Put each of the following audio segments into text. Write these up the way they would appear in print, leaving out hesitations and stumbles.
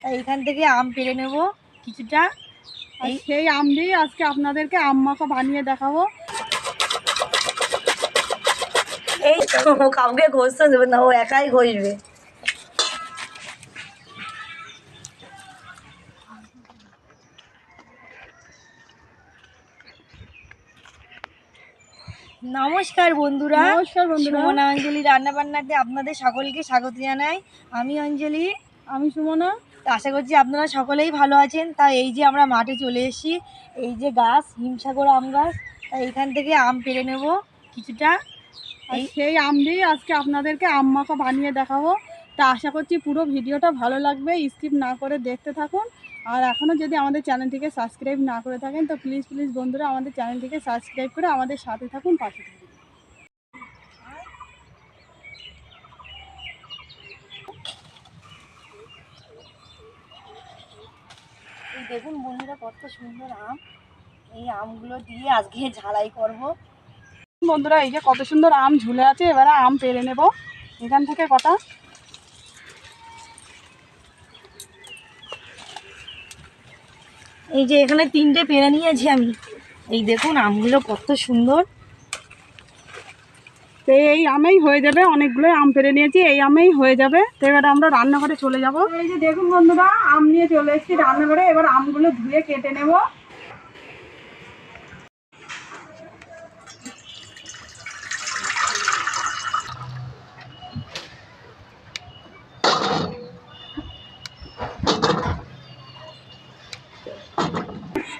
তাই এখান থেকে আম পেড়ে নেব কিছুটা। সেই আম দিয়ে আজকে আপনাদেরকে আম মাখা বানিয়ে দেখাবো। এই তো কাউকে ঘষতে দেবে না, ও একাই ঘষবে। নমস্কার বন্ধুরা, সুমনা অঞ্জলি রান্নাবান্নাতে আপনাদের সকলকে স্বাগত জানাই। আমি অঞ্জলি, আমি সুমনা। আশা করছি আপনারা সকলেই ভালো আছেন। তাই এই যে আমরা মাঠে চলে এসেছি, এই যে গাছ হিমসাগর আম গাছ, তাই এখান থেকে আম পেড়ে নেব কিছুটা। সেই আম দিয়ে আজকে আপনাদেরকে আম মাখা বানিয়ে দেখাবো। তা আশা করছি পুরো ভিডিওটা ভালো লাগবে, স্কিপ না করে দেখতে থাকুন। আর এখনও যদি আমাদের চ্যানেলটিকে সাবস্ক্রাইব না করে থাকেন তো প্লিজ বন্ধুরা আমাদের চ্যানেলটিকে সাবস্ক্রাইব করে আমাদের সাথে থাকুন, পাশে থাকুন। এই দেখুন বন্ধুরা কত সুন্দর আম, এই আমগুলো দিয়ে আজকে ঝালাই করব। বন্ধুরা এই যে কত সুন্দর আম ঝুলে আছে, এবারে আম পেড়ে নেব এখান থেকে কটা। এই যে এখানে 3টে পেড়ে নিয়েছি আমি। এই দেখুন আমগুলো কত সুন্দর। তো এই আমেই হয়ে যাবে, অনেকগুলো আম পেড়ে নিয়েছি, এই আমেই হয়ে যাবে। তো এবারে আমরা রান্নাঘরে চলে যাব। এই যে দেখুন বন্ধুরা আম নিয়ে চলে এসেছি রান্নাঘরে। এবার আমগুলো ধুয়ে কেটে নেব।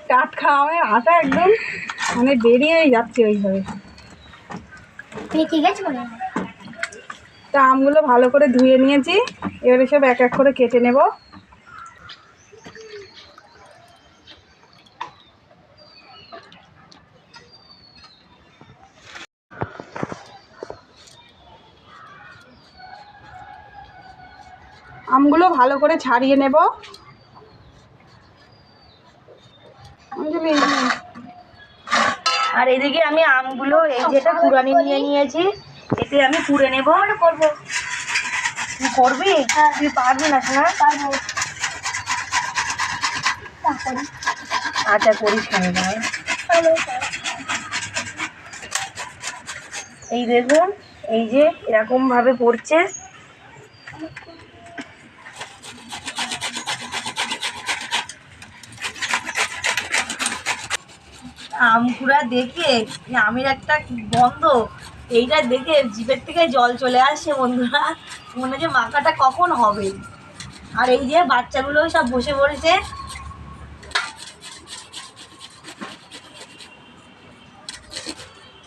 টাটকা আমের আটা একদম মানে বেরিয়েই যাচ্ছে ওইভাবে। ঠিক আছে, তা আমগুলো ভালো করে ধুয়ে নিয়েছি, এবারে সব এক এক করে কেটে নেব। আমগুলো ভালো করে ছাড়িয়ে নেব। আর এদিকে আমি আমগুলো এই যেটা কুড়ানি নিয়ে নিয়েছি, এতে আমি কুড়ে নেব। করবো, তুই করবি? তুই পারবি না শোনা? পারবো। আচ্ছা করিস কেন? এই দেখুন এই যে এরকম ভাবে পড়ছে। আম কুড়া দেখে আমের একটা গন্ধ, এইটা দেখে জিভের থেকে জল চলে আসছে বন্ধুরা। মনে যে মাখাটা কখন হবে। আর এই যে বাচ্চাগুলো সব বসে পড়েছে।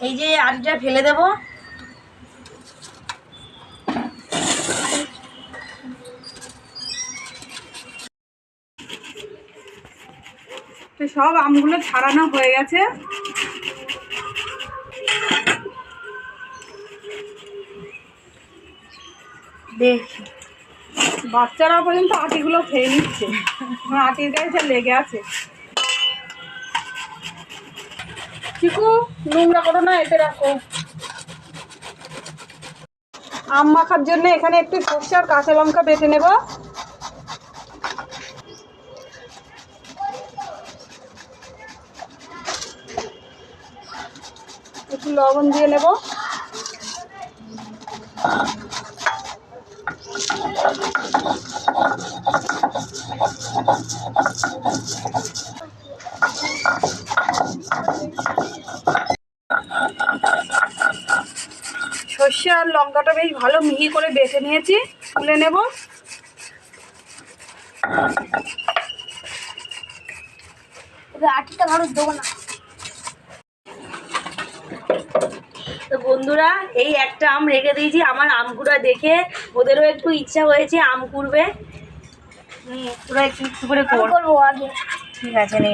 এই যে আটিটা ফেলে দেব। তো সব আমগুলো ছাড়ানো হয়ে গেছে। দেখি বাচ্চারা পর্যন্ত আটিগুলো খেয়ে নিচ্ছে, আটির গায়ে লেগে আছে। চিকু নোংরা করো না, এতে রাখো। আম মাখার জন্য এখানে একটু সরষে আর কাঁচা লঙ্কা বেটে নেব। একটু লবণ দিয়ে নেব। সর্ষে আর লঙ্কাটা বেশ ভালো মিহি করে বেটে নিয়েছি, তুলে নেব। আটিটা ভালো দেবো না তো বন্ধুরা, এই একটা আম রেখে দিয়েছি। আমার আমগুলো দেখে ওদেরও একটু ইচ্ছা হয়েছে আম কুড়বে। তোরা একটু একটু করে করবো আগে, ঠিক আছে নে।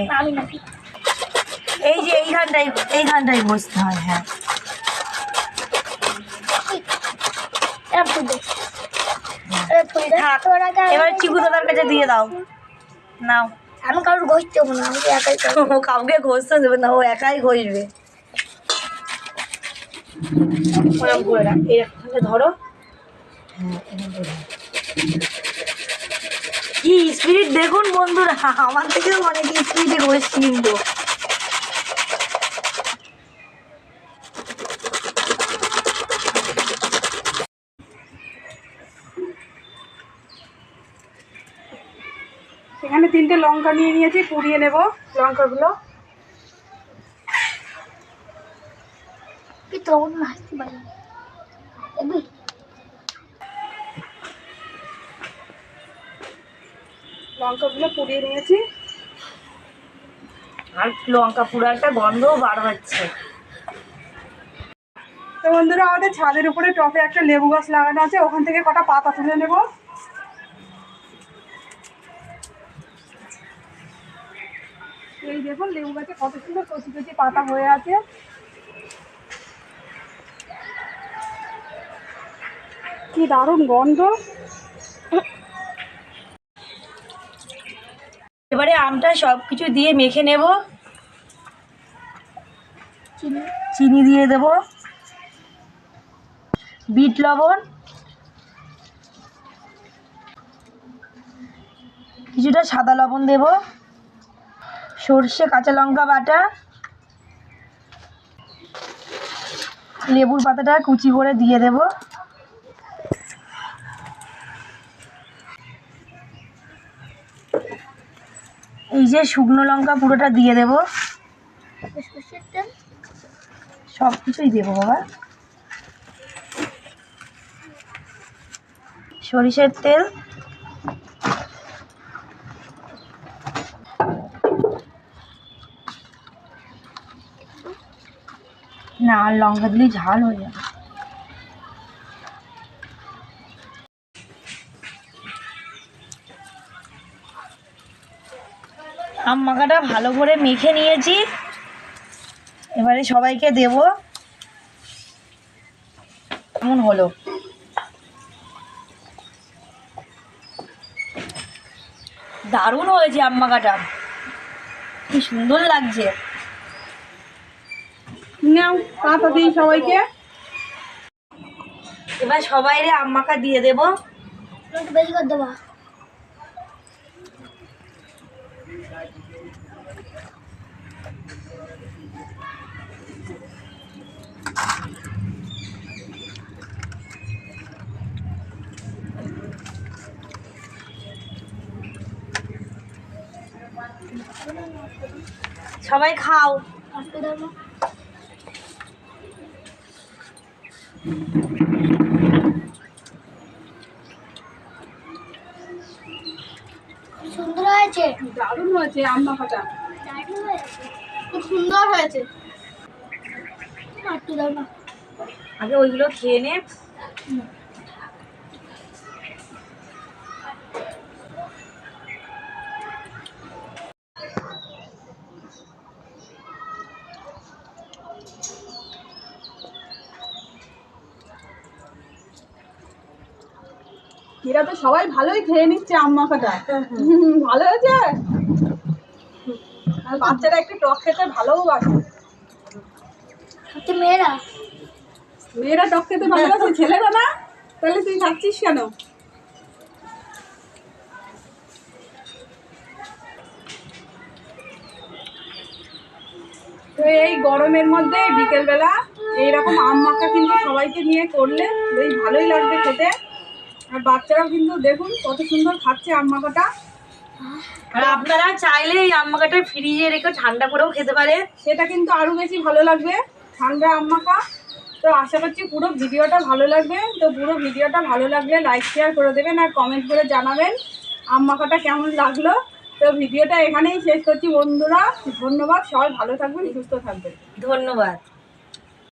এই যে এইখানটাই বসতে হয়। হ্যাঁ এবার চিকু দাদার কাছে দিয়ে দাও। নাও, আমি কারোর ঘষতে হবো না, আমি একাই কাউকে ঘষতে দেবে না, ও একাই ঘষবে। করে রাখ, এই ধরো। হ্যাঁ কি স্পিরিট দেখুন বন্ধুরা, আমার থেকেও অনেক স্পিরিটে করেছি কিন্তু। এখানে 3টে লঙ্কা নিয়ে নিয়েছি, পুড়িয়ে নেব লঙ্কাগুলো। লঙ্কাগুলো পুড়িয়ে নিয়েছি। আর লঙ্কা পুরো একটা গন্ধও বার হচ্ছে। তো বন্ধুরা, আমাদের ছাদের উপরে টপে একটা লেবু গাছ লাগানো আছে, ওখান থেকে কটা পাতা তুলে নেব। এই দেখুন লেবু গাছে কত সুন্দর কচি কচি পাতা হয়ে আছে। কি দারুণ গন্ধ। এবারে আমটা সব কিছু দিয়ে মেখে নেব। চিনি দিয়ে দেব, বিট লবণ, কিছুটা সাদা লবণ দেব, সর্ষে কাঁচা লঙ্কা বাটা, লেবুর পাতাটা কুচি করে দিয়ে দেব, এই যে শুকনো লঙ্কা পুরোটা দিয়ে দেব, সব কিছুই দেবো বাবা, সরিষার তেল, না আর লঙ্কা দিলে ঝাল হয়ে যাবে। আম মাখাটা ভালো করে মেখে নিয়েছি, এবারে সবাইকে দেব। কেমন হলো? দারুণ হয়েছে আম মাখাটা, কি সুন্দর লাগছে। নাও পাতা দিই সবাইকে। এবার সবাইরে আম মাখা দিয়ে দেবো। বেশি করে দেবো। সবাই খাও। সুন্দর হয়েছে, দারুণ হয়েছে আম মাখাটা, খুব সুন্দর হয়েছে। আগে ওইগুলো খেয়ে নে। এরা তো সবাই ভালোই খেয়ে নিচ্ছে আম মাখাটা। ভালো হয়েছে। আর বাচ্চারা একটু টক খেতে ভালোবাসে। মেয়েরা মেয়েরা টক খেতে ভালোবাসে, ছেলেরা না। তাহলে তুই খাচ্ছিস কেন? তো এই গরমের মধ্যে বিকেলবেলা এইরকম আম মাখা কিন্তু সবাইকে নিয়ে করলে বেশ ভালোই লাগবে খেতে। আর বাচ্চারাও কিন্তু দেখুন কত সুন্দর খাচ্ছে আম মাখাটা। আর আপনারা চাইলে এই আম মাখাটা ফ্রিজে রেখে ঠান্ডা করেও খেতে পারে, সেটা কিন্তু আরও বেশি ভালো লাগবে ঠান্ডা আম মাখা। তো আশা করছি পুরো ভিডিওটা ভালো লাগবে। তো পুরো ভিডিওটা ভালো লাগলে লাইক শেয়ার করে দেবেন আর কমেন্ট করে জানাবেন আম মাখাটা কেমন লাগলো। তো ভিডিওটা এখানেই শেষ করছি বন্ধুরা। ধন্যবাদ, সবাই ভালো থাকবেন, সুস্থ থাকবেন। ধন্যবাদ।